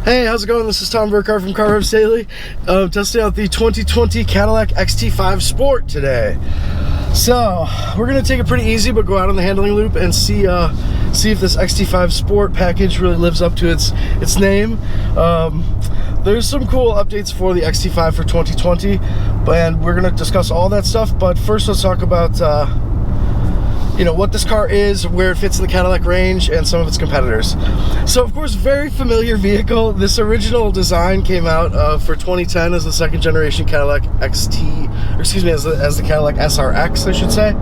Hey, how's it going? This is Tom Burkhardt from car-revs Daily. Testing out the 2020 Cadillac XT5 Sport today. So, we're going to take it pretty easy, but go out on the handling loop and see if this XT5 Sport package really lives up to its name. There's some cool updates for the XT5 for 2020, and we're going to discuss all that stuff. But first, let's talk about what this car is, where it fits in the Cadillac range, and some of its competitors. So, of course, very familiar vehicle. This original design came out for 2010 as the second generation Cadillac XT, or excuse me, as the Cadillac SRX, I should say.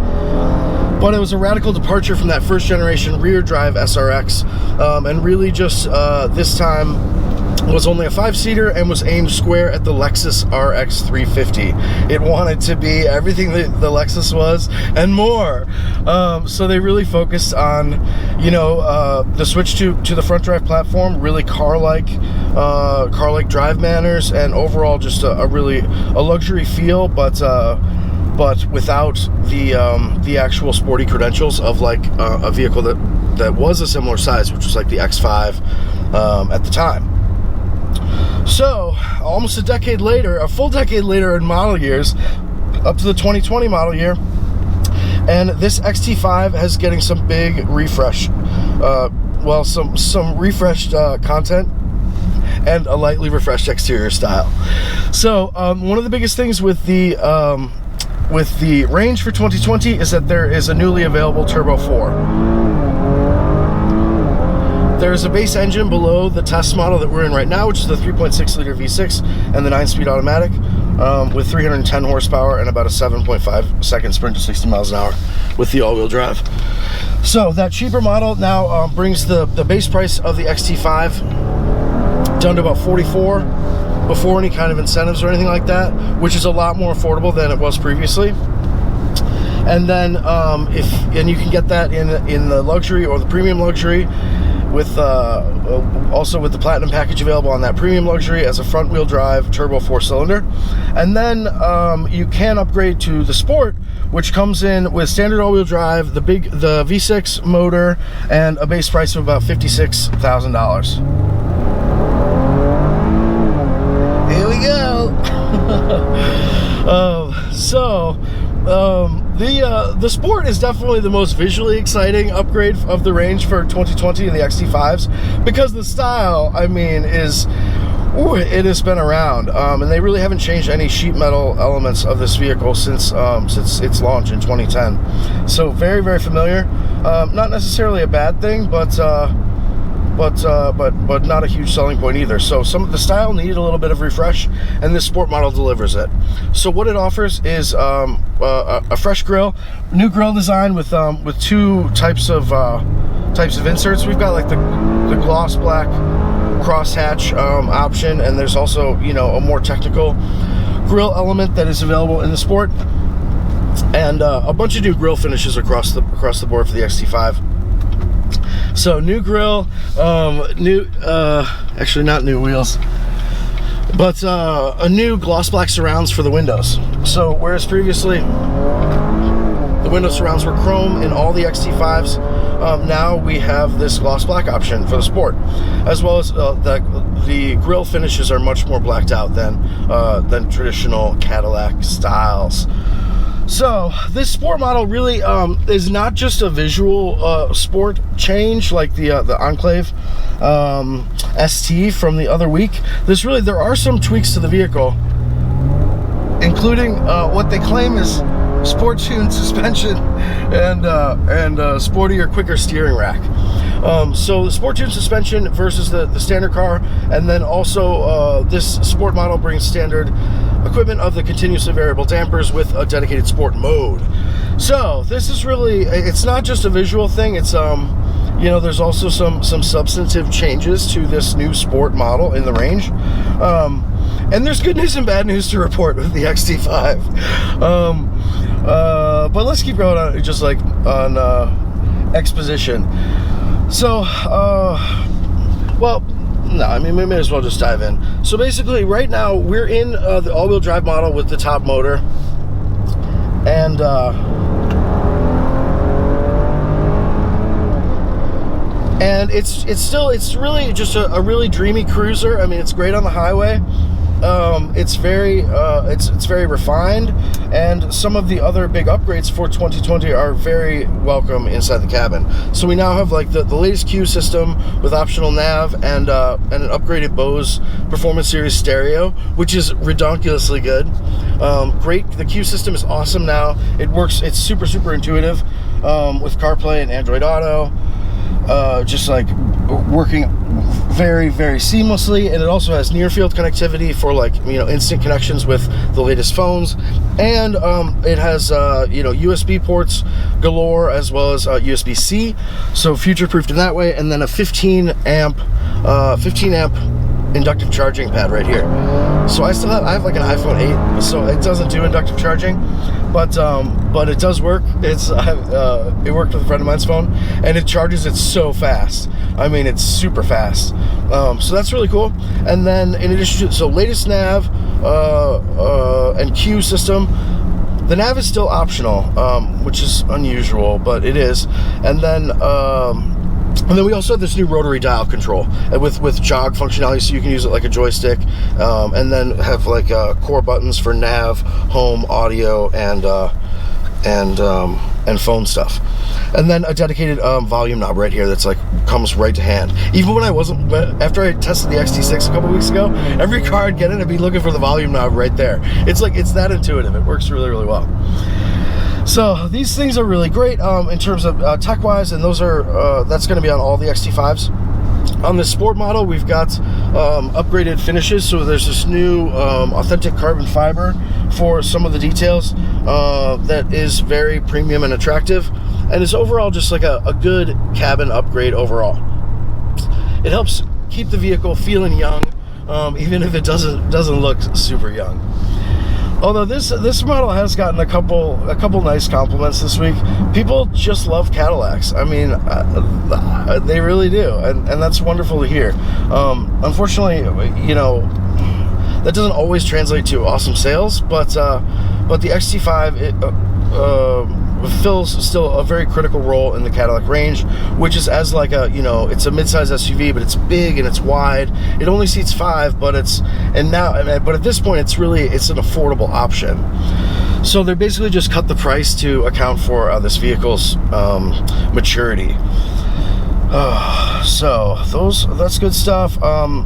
But it was a radical departure from that first generation rear drive SRX, and really just this time was only a 5-seater and was aimed square at the Lexus RX 350. It wanted to be everything that the Lexus was and more. So they really focused on, the switch to the front drive platform, really car-like drive manners, and overall just a luxury feel, but without the actual sporty credentials of like a vehicle that was a similar size, which was like the X5 at the time. So, almost a full decade later in model years, up to the 2020 model year, and this XT5 is getting some big refresh. Some refreshed content and a lightly refreshed exterior style. So, one of the biggest things with the range for 2020 is that there is a newly available Turbo 4. There is a base engine below the test model that we're in right now, which is the 3.6 liter V6 and the 9-speed automatic with 310 horsepower and about a 7.5 second sprint to 60 miles an hour with the all-wheel drive. So that cheaper model now brings the base price of the XT5 down to about $44 before any kind of incentives or anything like that, which is a lot more affordable than it was previously. And then you can get that in the luxury or the premium luxury, with also with the platinum package available on that premium luxury as a front wheel drive turbo 4-cylinder. And then you can upgrade to the Sport, which comes in with standard all-wheel drive, the V6 motor, and a base price of about $56,000. Here we go. The Sport is definitely the most visually exciting upgrade of the range for 2020 in the XT5s, because the style, it has been around, and they really haven't changed any sheet metal elements of this vehicle since its launch in 2010. So very, very familiar. Not necessarily a bad thing, but not a huge selling point either. So some of the style needed a little bit of refresh, and this Sport model delivers it. So what it offers is a fresh grille, new grille design with two types of inserts. We've got like the gloss black crosshatch option, and there's also a more technical grille element that is available in the Sport, and a bunch of new grille finishes across the board for the XT5. So new grille, actually not new wheels, but a new gloss black surrounds for the windows. So whereas previously the window surrounds were chrome in all the XT5s, now we have this gloss black option for the Sport, as well as the grille finishes are much more blacked out than traditional Cadillac styles. So this Sport model really is not just a visual Sport change like the Enclave ST from the other week. There are some tweaks to the vehicle, including what they claim is sport tuned suspension and sporty or quicker steering rack. So the sport tuned suspension versus the standard car, and then also this Sport model brings standard equipment of the continuously variable dampers with a dedicated Sport mode. So this is really, it's not just a visual thing, it's there's also some substantive changes to this new Sport model in the range, and there's good news and bad news to report with the XT5. But let's keep going on just like on exposition. So we may as well just dive in. So basically right now we're in the all-wheel drive model with the top motor, and And it's really just a really dreamy cruiser. I mean, it's great on the highway. It's very refined, and some of the other big upgrades for 2020 are very welcome inside the cabin. So we now have like the latest Q system with optional nav and an upgraded Bose Performance Series stereo, which is redonkulously good. Great. The Q system is awesome now. It works. It's super intuitive with CarPlay and Android Auto. Just like working very seamlessly, and it also has near field connectivity for like, you know, instant connections with the latest phones, and it has USB ports galore, as well as USB-C, so future-proofed in that way, and then a 15 amp inductive charging pad right here. So I have like an iPhone 8, so it doesn't do inductive charging, but it does work. It worked with a friend of mine's phone, and it charges it so fast. I mean, it's super fast. So that's really cool. And then in addition to latest nav and Q system, the nav is still optional, which is unusual, but it is. And then we also have this new rotary dial control with jog functionality, so you can use it like a joystick, and then have like core buttons for nav, home, audio, and phone stuff. And then a dedicated volume knob right here that's like comes right to hand. Even when after I tested the XT6 a couple weeks ago, every car I'd get in, I'd be looking for the volume knob right there. It's that intuitive. It works really well. So these things are really great in terms of tech-wise, and that's going to be on all the XT5s. On the Sport model, we've got upgraded finishes. So there's this new authentic carbon fiber for some of the details that is very premium and attractive, and is overall just like a good cabin upgrade overall. It helps keep the vehicle feeling young, even if it doesn't look super young. Although this model has gotten a couple nice compliments this week. People just love Cadillacs. I mean, they really do, and that's wonderful to hear. Unfortunately, you know, that doesn't always translate to awesome sales, but the XT5 fills still a very critical role in the Cadillac range, which is as like it's a midsize SUV, but it's big and it's wide. It only seats 5, but at this point it's an affordable option. So they basically just cut the price to account for this vehicle's maturity. So that's good stuff.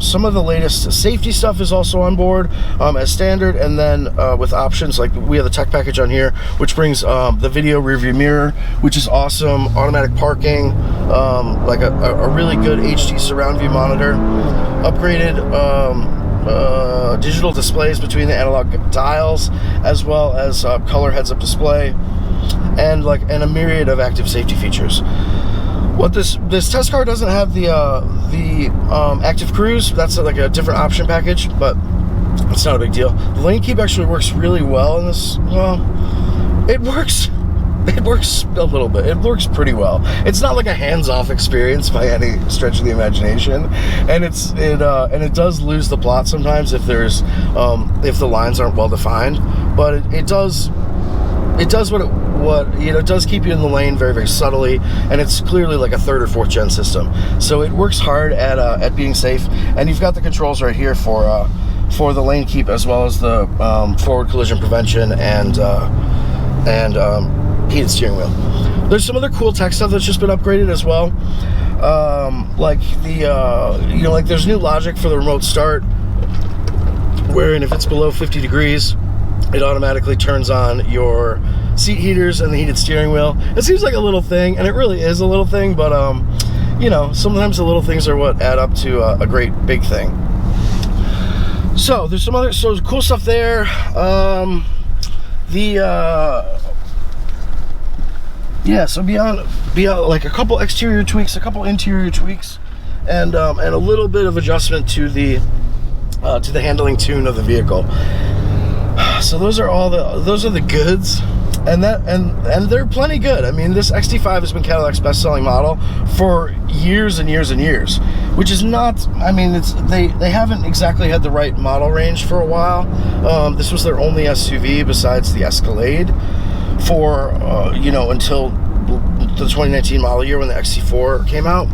Some of the latest safety stuff is also on board as standard, and then with options like we have the tech package on here, which brings the video rearview mirror, which is awesome, automatic parking, like a really good HD surround view monitor, upgraded digital displays between the analog dials, as well as color heads-up display, and a myriad of active safety features. What this test car doesn't have the active cruise. That's like a different option package, but it's not a big deal. The lane keep actually works really well in this. Well, it works a little bit. It works pretty well. It's not like a hands-off experience by any stretch of the imagination, and it does lose the plot sometimes if if the lines aren't well defined. But it does it does keep you in the lane very subtly, and it's clearly like a 3rd or 4th gen system. So it works hard at being safe, and you've got the controls right here for the lane keep, as well as the forward collision prevention and heated steering wheel. There's some other cool tech stuff that's just been upgraded as well, like there's new logic for the remote start, wherein if it's below 50 degrees, it automatically turns on your seat heaters and the heated steering wheel. It seems like a little thing, and it really is a little thing, but sometimes the little things are what add up to a great big thing. So there's some other cool stuff there. So beyond like a couple exterior tweaks, a couple interior tweaks, and a little bit of adjustment to the handling tune of the vehicle. So those are the goods, and they're plenty good. I mean, this XT5 has been Cadillac's best-selling model for years and years and years, which is not. I mean, they haven't exactly had the right model range for a while. This was their only SUV besides the Escalade for until the 2019 model year when the XT4 came out.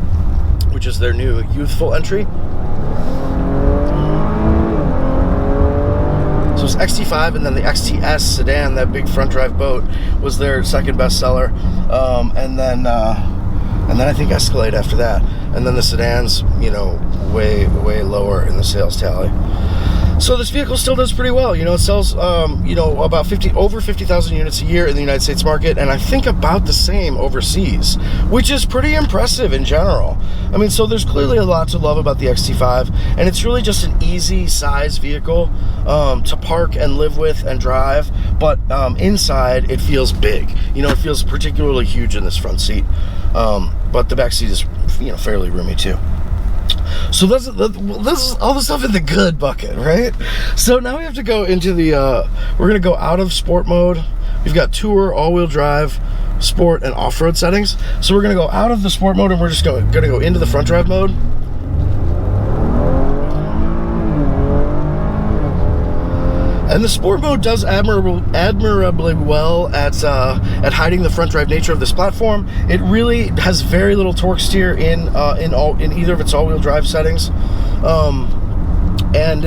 which is their new youthful entry. So it's XT5, and then the XTS sedan, that big front drive boat, was their second best seller, and then I think Escalade after that, and then the sedans, you know, way lower in the sales tally. So this vehicle still does pretty well. You know, it sells, you know, about over 50,000 units a year in the United States market, and I think about the same overseas, which is pretty impressive in general. I mean, so there's clearly a lot to love about the XT5, and it's really just an easy size vehicle to park and live with and drive, but inside it feels big. You know, it feels particularly huge in this front seat, but the back seat is, you know, fairly roomy too. So this is all the stuff in the good bucket, right? So now we have to go into the, we're going to go out of sport mode. We've got tour, all-wheel drive, sport, and off-road settings. So we're going to go out of the sport mode, and we're just going to go into the front drive mode. And the sport mode does admirably well at hiding the front drive nature of this platform. It really has very little torque steer in either of its all-wheel drive settings, and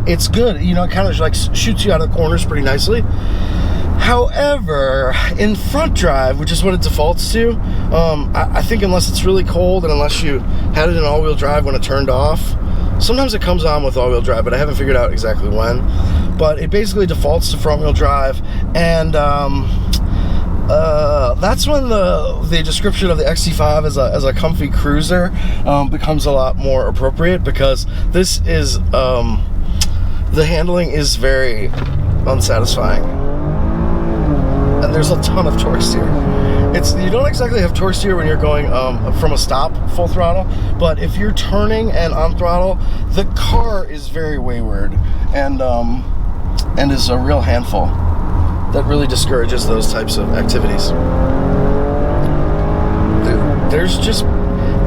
it's good. You know, it kind of like shoots you out of the corners pretty nicely. However, in front drive, which is what it defaults to, I think unless it's really cold and unless you had it in all-wheel drive when it turned off, sometimes it comes on with all-wheel drive, but I haven't figured out exactly when. But it basically defaults to front-wheel drive, and that's when the description of the XT5 as a comfy cruiser becomes a lot more appropriate, because this is the handling is very unsatisfying, and there's a ton of torque steer. You don't exactly have torque steer when you're going from a stop full throttle, but if you're turning and on throttle, the car is very wayward and is a real handful that really discourages those types of activities.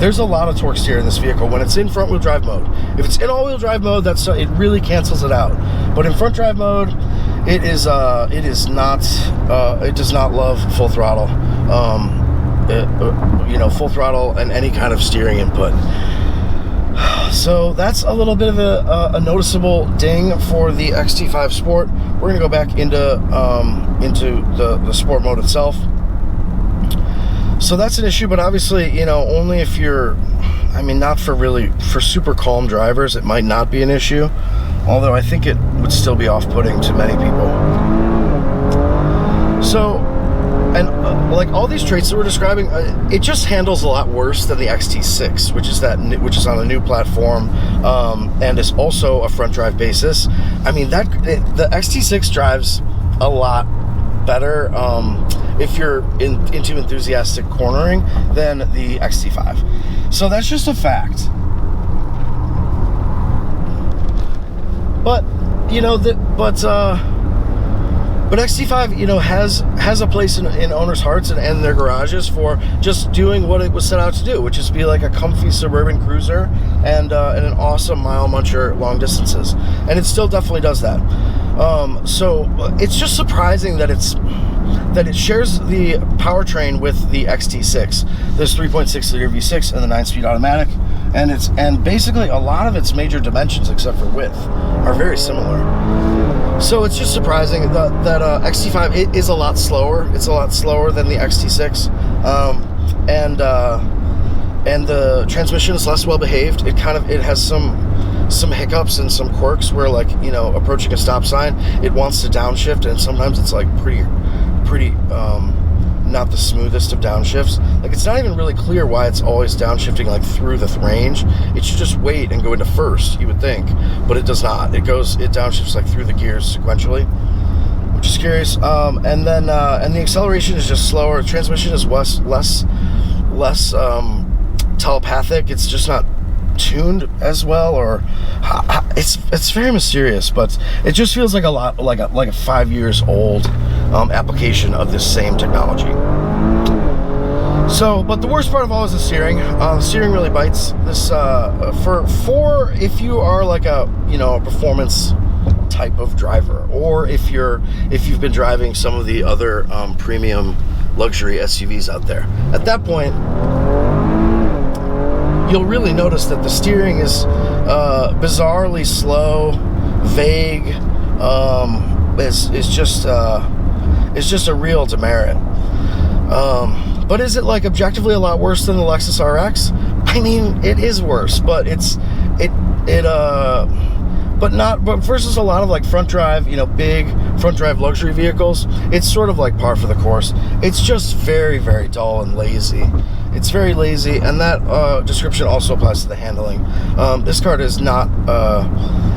There's a lot of torque steer in this vehicle when it's in front wheel drive mode. If it's in all wheel drive mode, it really cancels it out. But in front drive mode, it does not love full throttle. You know, full throttle and any kind of steering input. So that's a little bit of a noticeable ding for the XT5 Sport. We're going to go back into the sport mode itself. So that's an issue, but obviously, you know, only if you're, I mean, not for super calm drivers, it might not be an issue. Although I think it would still be off-putting to many people. So, and like all these traits that we're describing, it just handles a lot worse than the XT6, which is on a new platform, and is also a front drive basis. I mean, the XT6 drives a lot better if you're into enthusiastic cornering than the XT5. So that's just a fact. But you know but XT5, you know, has a place in owners' hearts and their garages for just doing what it was set out to do, which is be like a comfy suburban cruiser and an awesome mile muncher long distances, and it still definitely does that. So it's just surprising that it shares the powertrain with the XT6. There's 3.6 liter V6 and the 9-speed automatic, and basically a lot of its major dimensions, except for width, are very similar. So it's just surprising that XT5 is a lot slower. It's a lot slower than the XT6, and the transmission is less well behaved. It has some hiccups and some quirks where, like, you know, approaching a stop sign, it wants to downshift, and sometimes it's like pretty not the smoothest of downshifts. Like, it's not even really clear why it's always downshifting like through the range. It should just wait and go into first, you would think, but it does not. It downshifts like through the gears sequentially, which is curious. And the acceleration is just slower. Transmission is less telepathic. It's just not tuned as well, or it's very mysterious, but it just feels like a 5 years old application of this same technology. So, but the worst part of all is the steering. The steering really bites. This for if you are like a performance type of driver, or if you've been driving some of the other premium luxury SUVs out there. At that point, you'll really notice that the steering is bizarrely slow, vague. Is just a real demerit. But is it like objectively a lot worse than the Lexus RX? I mean, it is worse, but but versus a lot of like front drive, big front drive luxury vehicles, it's sort of like par for the course. It's just very, very dull and lazy. It's very lazy, and that description also applies to the handling. This car does not,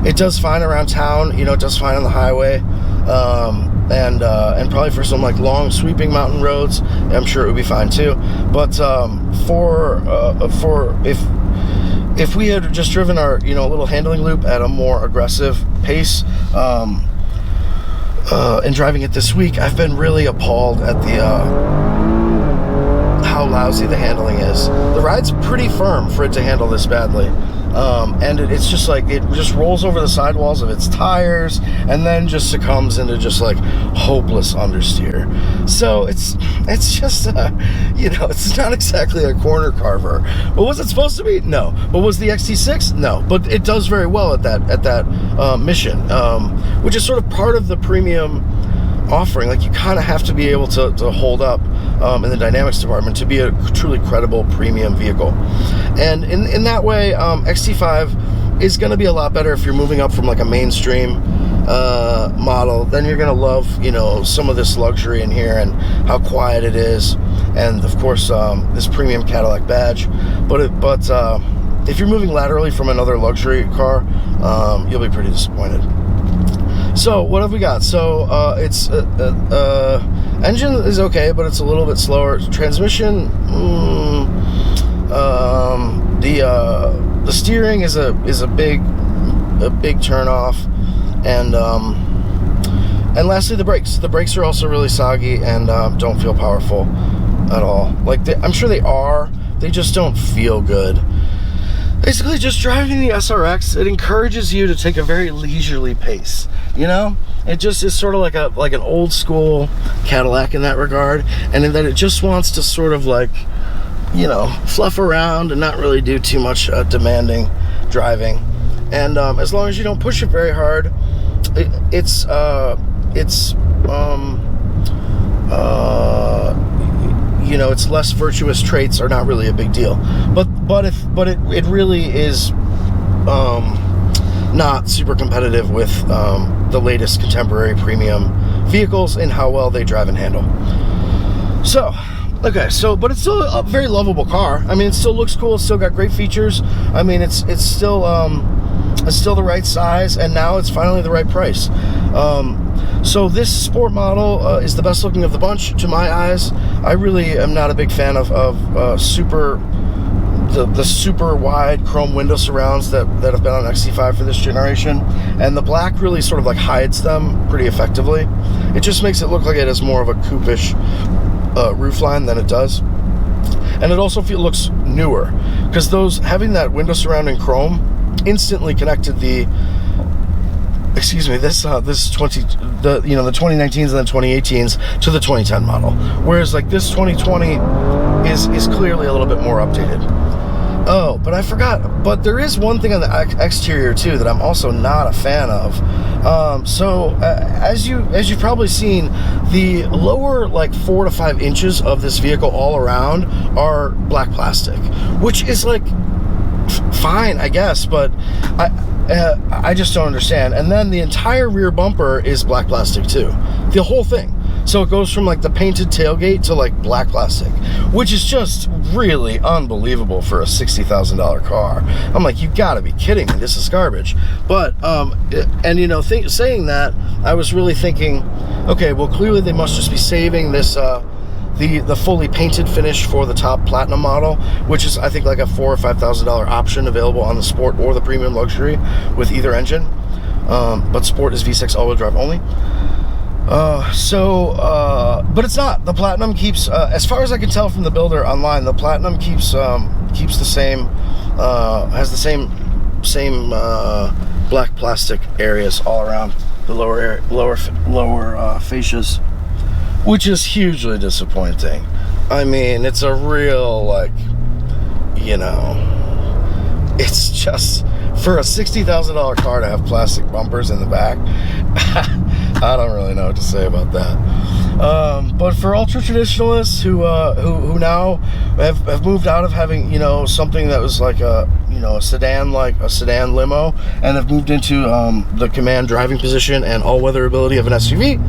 it does fine around town, it does fine on the highway, and probably for some like long sweeping mountain roads, I'm sure it would be fine too. But if we had just driven our little handling loop at a more aggressive pace, and driving it this week, I've been really appalled at how lousy the handling is. The ride's pretty firm for it to handle this badly. And it's just like, it just rolls over the sidewalls of its tires and then just succumbs into just like hopeless understeer. So it's just, it's not exactly a corner carver. But was it supposed to be? No. But was the XT6? No. But it does very well at that mission, which is sort of part of the premium offering. Like, you kind of have to be able to hold up in the dynamics department to be a truly credible premium vehicle. And in that way, XT5 is going to be a lot better if you're moving up from like a mainstream model. Then you're going to love some of this luxury in here and how quiet it is, and of course this premium Cadillac badge. But if you're moving laterally from another luxury car, you'll be pretty disappointed. So what have we got? So it's engine is okay, but it's a little bit slower. Transmission, the steering is a big turn off, and lastly the brakes. The brakes are also really soggy and don't feel powerful at all. Like I'm sure they are. They just don't feel good. Basically, just driving the SRX, it encourages you to take a very leisurely pace. It just is sort of like an old school Cadillac in that regard, and in that it just wants to sort of like, fluff around and not really do too much demanding driving. And as long as you don't push it very hard, its less virtuous traits are not really a big deal. But it really is not super competitive with the latest contemporary premium vehicles in how well they drive and handle. But it's still a very lovable car. I mean, it still looks cool. It's still got great features. I mean, it's still the right size, and now it's finally the right price. So this sport model is the best looking of the bunch to my eyes. I really am not a big fan of the super wide chrome window surrounds that have been on XT5 for this generation, and the black really sort of like hides them pretty effectively. It just makes it look like it has more of a coupe-ish roofline than it does. And it also looks newer, because having that window surround in chrome instantly connected the 2019s and then 2018s to the 2010 model, whereas like this 2020 is clearly a little bit more updated. Oh, but I forgot, but there is one thing on the exterior too that I'm also not a fan of. As you've probably seen, the lower like 4 to 5 inches of this vehicle all around are black plastic, which is like fine, I guess, but I just don't understand. And then the entire rear bumper is black plastic too, the whole thing. So it goes from like the painted tailgate to like black plastic, which is just really unbelievable for a $60,000 car. I'm like, you gotta be kidding me, this is garbage. But saying that, I was really thinking, okay, well clearly they must just be saving this the fully painted finish for the top platinum model, which is I think like a $4,000 or $5,000 option available on the sport or the premium luxury with either engine. But sport is V6 all-wheel drive only. But it's not. The platinum keeps, as far as I can tell from the builder online, the platinum keeps the same, has the same black plastic areas all around the lower fascias, which is hugely disappointing. I mean, it's a real, like, it's just, for a $60,000 car to have plastic bumpers in the back, I don't really know what to say about that. But for ultra traditionalists who now have moved out of having, you know, something that was like a, you know, a sedan limo, and have moved into the command driving position and all-weather ability of an SUV,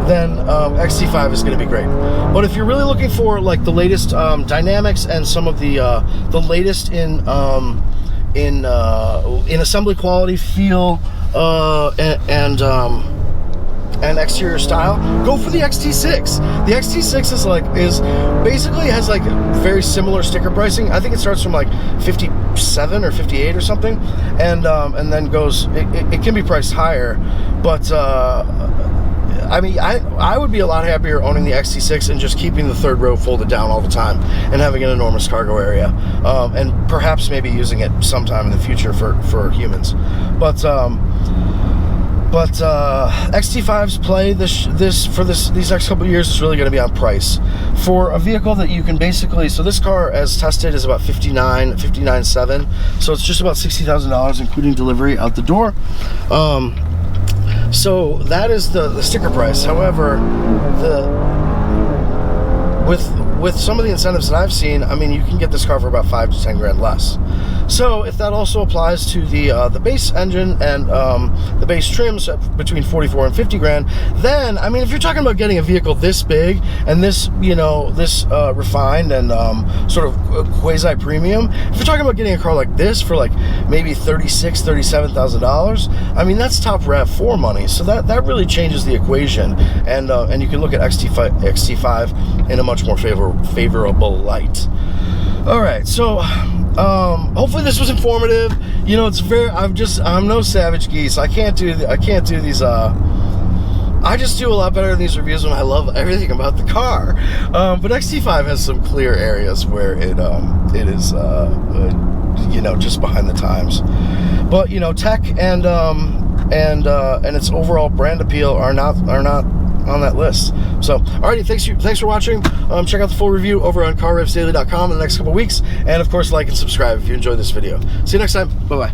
then XT5 is going to be great. But if you're really looking for like the latest dynamics and some of the latest in assembly quality, feel, and exterior style, go for the XT6. The XT6 is basically has like very similar sticker pricing. I think it starts from like 57 or 58 or something, and then goes. It can be priced higher, but I mean, I would be a lot happier owning the XT6 and just keeping the third row folded down all the time and having an enormous cargo area, and perhaps maybe using it sometime in the future for humans. But XT5's play these next couple of years is really going to be on price. For a vehicle that you can basically, so this car as tested is about $59,700, so it's just about $60,000 including delivery out the door. So that is the sticker price. However, with some of the incentives that I've seen, I mean, you can get this car for about 5 to 10 grand less. So if that also applies to the base engine and the base trims at between 44 and 50 grand, then I mean, if you're talking about getting a vehicle this big and this, you know, this refined and sort of quasi premium, if you're talking about getting a car like this for like maybe $37,000, I mean, that's top RAV4 money. So that really changes the equation, and you can look at XT5 in a much more favorable light. All right, so hopefully this was informative. You know, I'm no savage geese. I can't do these. I just do a lot better in these reviews when I love everything about the car. But XT5 has some clear areas where it is you know, just behind the times. But you know, tech and its overall brand appeal are not on that list. So, alrighty, thanks for watching. Check out the full review over on car-revsdaily.com in the next couple weeks, and of course, like and subscribe if you enjoyed this video. See you next time. Bye bye.